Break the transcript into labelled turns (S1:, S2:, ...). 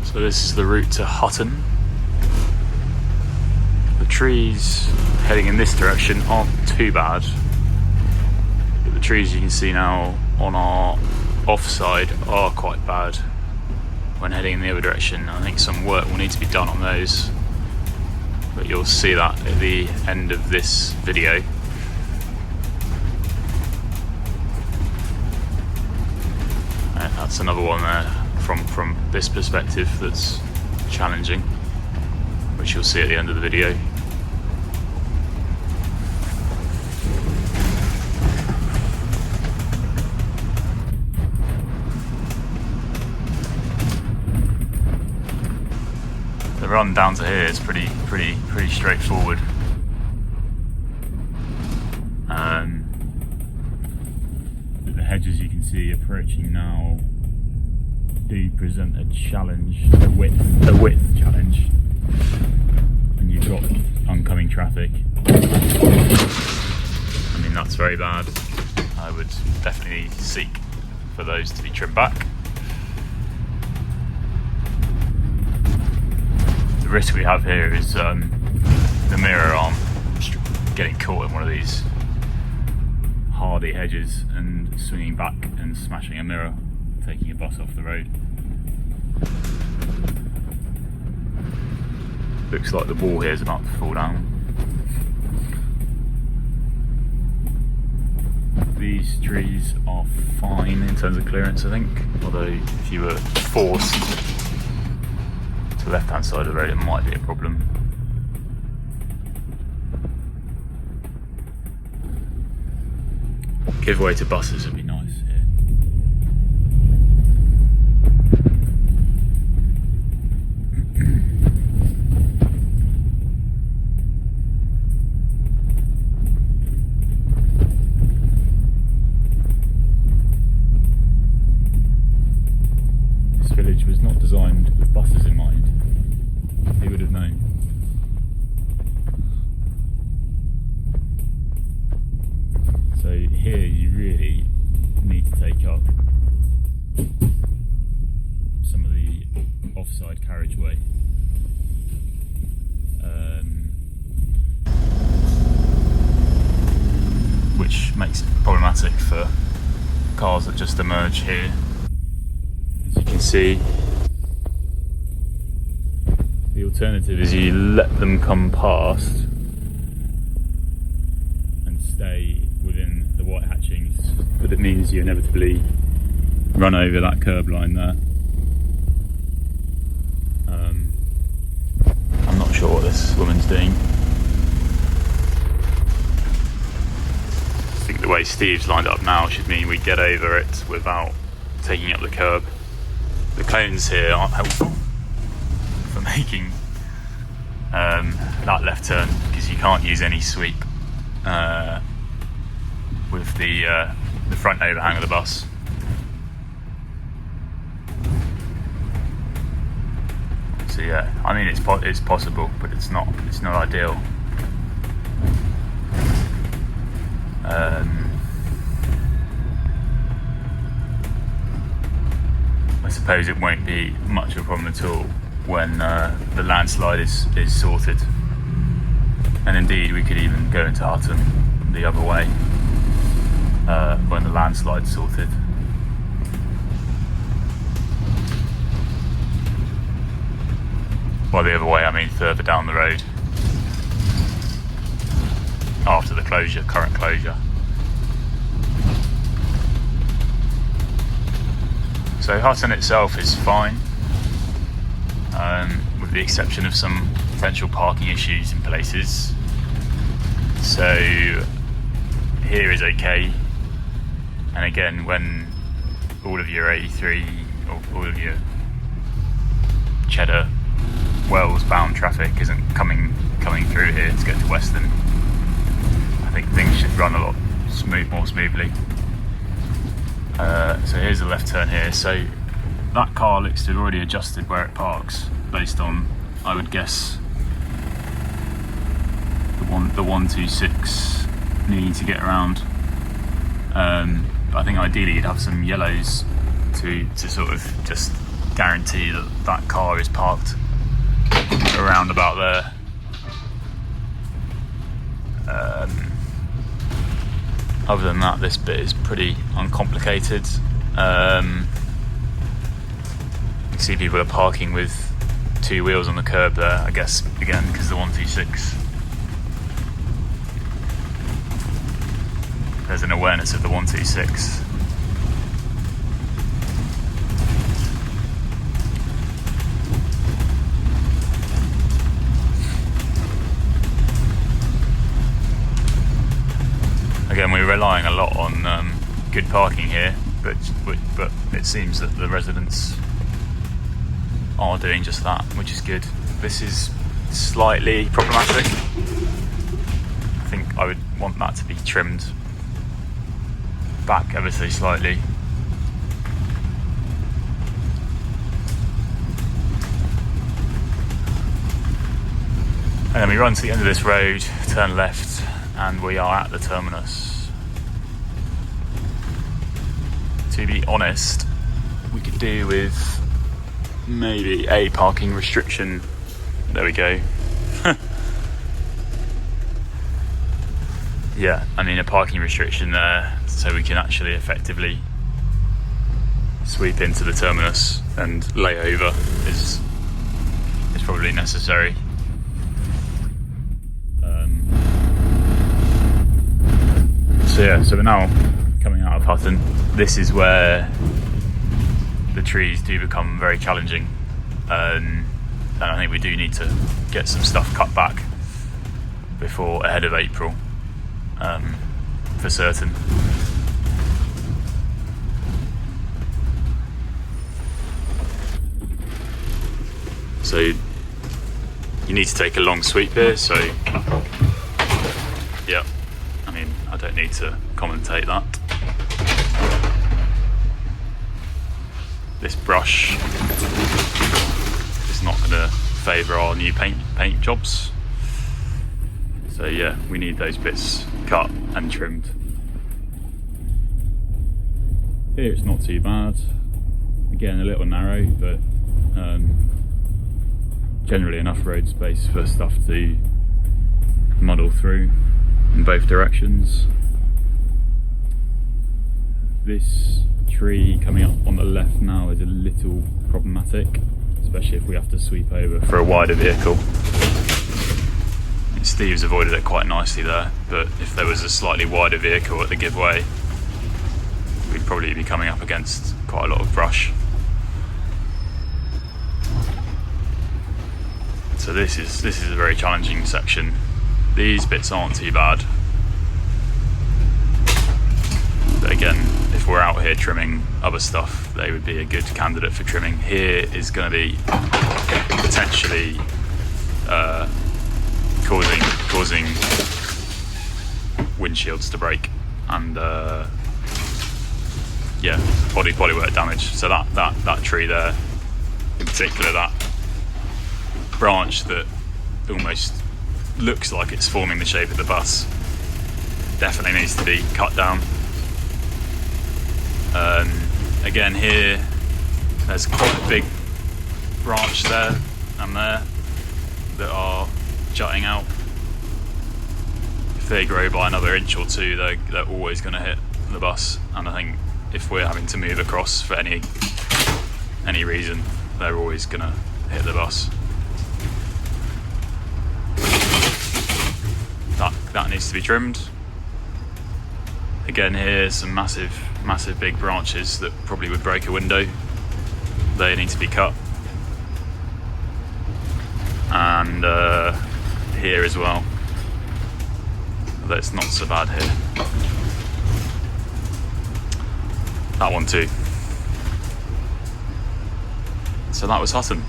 S1: So this is the route to Hutton. The trees heading in this direction aren't too bad, but the trees you can see now on our offside are quite bad when heading in the other direction. I think some work will need to be done on those, but you'll see that at the end of this video. And that's another one there from this perspective that's challenging, which you'll see at the end of the video. The run down to here is pretty straightforward. The hedges you can see approaching now do present a challenge, a width challenge, and you've got oncoming traffic. I mean, that's very bad. I would definitely seek for those to be trimmed back. The risk we have here is the mirror arm getting caught in one of these hardy hedges and swinging back and smashing a mirror, taking a bus off the road. Looks like the wall here is about to fall down. These trees are fine in terms of clearance, I think, although if you were forced to the left hand side of the road it might be a problem. Give way to buses would be nice here. This village was not designed with buses in mind. Who would have known? So here you really need to take up some of the offside carriageway. Which makes it problematic for cars that just emerge here. As you can see, the alternative is you let them come past and stay within the white hatchings, but it means you inevitably run over that curb line there. I'm not sure what this woman's doing. I think the way Steve's lined up now should mean we get over it without taking up the curb. The cones here aren't helpful for making that left turn, because you can't use any sweep with the front overhang of the bus. So yeah, I mean it's possible, but it's not ideal. I suppose it won't be much of a problem at all when the landslide is sorted, and indeed we could even go into Hutton the other way when the landslide's sorted. By the other way I mean further down the road, after the current closure. So Hutton itself is fine, with the exception of some potential parking issues in places. So here is okay, and again, when all of your 83 or all of your Cheddar Wells bound traffic isn't coming through here to get to Weston, I think things should run a lot more smoothly. So here's the left turn here. So that car looks to have already adjusted where it parks based on, I would guess, the 126 needing to get around. But I think ideally you'd have some yellows to sort of just guarantee that that car is parked around about there. Other than that, this bit is pretty uncomplicated. You can see people are parking with two wheels on the curb there, I guess, again, because the 126. There's an awareness of the 126. Again, we're relying a lot on good parking here, but it seems that the residents are doing just that, which is good. This is slightly problematic. I think I would want that to be trimmed back ever so slightly. And then we run to the end of this road, turn left, and we are at the terminus. To be honest, we could do with maybe a parking restriction. There we go. Yeah, I mean a parking restriction there, so we can actually effectively sweep into the terminus, and layover is probably necessary. So we're now coming out of Hutton. This is where the trees do become very challenging, and I think we do need to get some stuff cut back before ahead of April, for certain. So you need to take a long sweep here, so yeah, I mean, I don't need to commentate that. This brush is not going to favour our new paint jobs, so yeah, we need those bits cut and trimmed. Here it's not too bad, again a little narrow, but generally enough road space for stuff to muddle through in both directions. This tree coming up on the left now is a little problematic, especially if we have to sweep over for a wider vehicle. Steve's avoided it quite nicely there, but if there was a slightly wider vehicle at the giveaway, we'd probably be coming up against quite a lot of brush. So this is a very challenging section. These bits aren't too bad, but again, if we're out here trimming other stuff, they would be a good candidate for trimming. Here is going to be potentially causing windshields to break, and yeah, bodywork damage. So that tree there, in particular, that branch that almost looks like it's forming the shape of the bus, definitely needs to be cut down. Again, here there's quite a big branch there and there that are jutting out. If they grow by another inch or two, they're always going to hit the bus, and I think if we're having to move across for any reason, they're always going to hit the bus. That needs to be trimmed. Again, here some massive big branches that probably would break a window. They need to be cut. And here as well, although it's not so bad here. That one too. So that was Hutton.